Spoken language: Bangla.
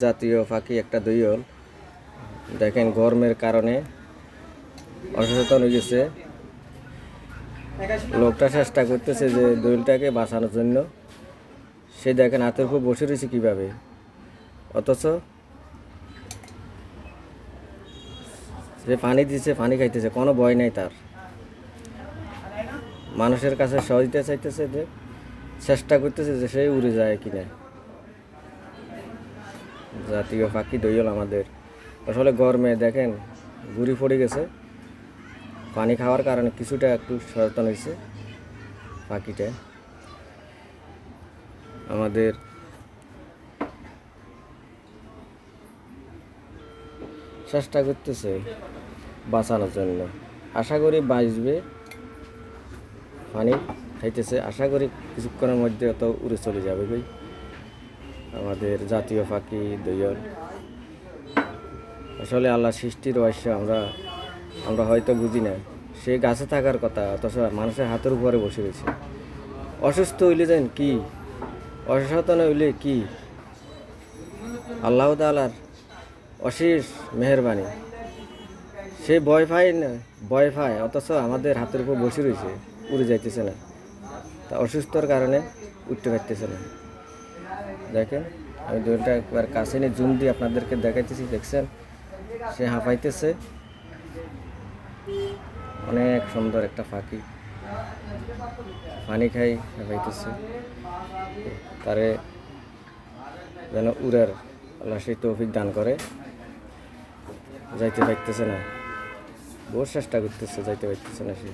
জাতীয় পাখি একটা দোয়েল। দেখেন গরমের কারণে অসচেতন হয়ে গেছে। লোকটা চেষ্টা করতেছে যে দোয়েলটাকে বাঁচানোর জন্য। সে দেখেন হাতের উপর বসে রয়েছে কীভাবে, অথচ সে পানি দিচ্ছে, পানি খাইতেছে, কোনো ভয় নাই তার। মানুষের কাছে সহজতে চাইতেছে, যে চেষ্টা করতেছে যে সে উড়ে যায় কিনা। জাতীয় পাখি দোয়েল আমাদের। আসলে গরমে দেখেন ঘুরি পড়ে গেছে, পানি খাওয়ার কারণে কিছুটা একটু সচেতন হয়েছে পাখিটা আমাদের। চেষ্টা করতেছে বাঁচানোর জন্য, আশা করি বাঁচবে। পানি খাইতেছে, আশা করি কিছুক্ষণের মধ্যে অত উড়ে চলে যাবে ভাই আমাদের জাতীয় পাখি দোয়েল। আসলে আল্লাহ সৃষ্টির রহস্য আমরা হয়তো বুঝি না। সে গাছে থাকার কথা, অথচ মানুষের হাতের উপরে বসে রয়েছে। অসুস্থ হইলে যেন কি, অসচেতন হইলে কি, আল্লাহ তাআলার অশেষ মেহেরবানি। সে ভয় পায় না, ভয় পায়, অথচ আমাদের হাতের উপর বসে রয়েছে, উড়ে যাইতেছে না। তা অসুস্থর কারণে উঠতে পারতেছে না। দেখেন আমি দোয়েলটা একবার কাছে নিয়ে জুম দিয়ে আপনাদেরকে দেখাইতেছি, দেখছেন সে হাঁপাইতেছে। অনেক সুন্দর একটা পাখি, পানি খাই হাঁপাইতেছে। তারে যেন উড়ার আল্লাহ সেই তৌফিক দান করে। যাইতে পারতেছে না, বহু চেষ্টা করতেছে, যাইতে পারতেছে না সে।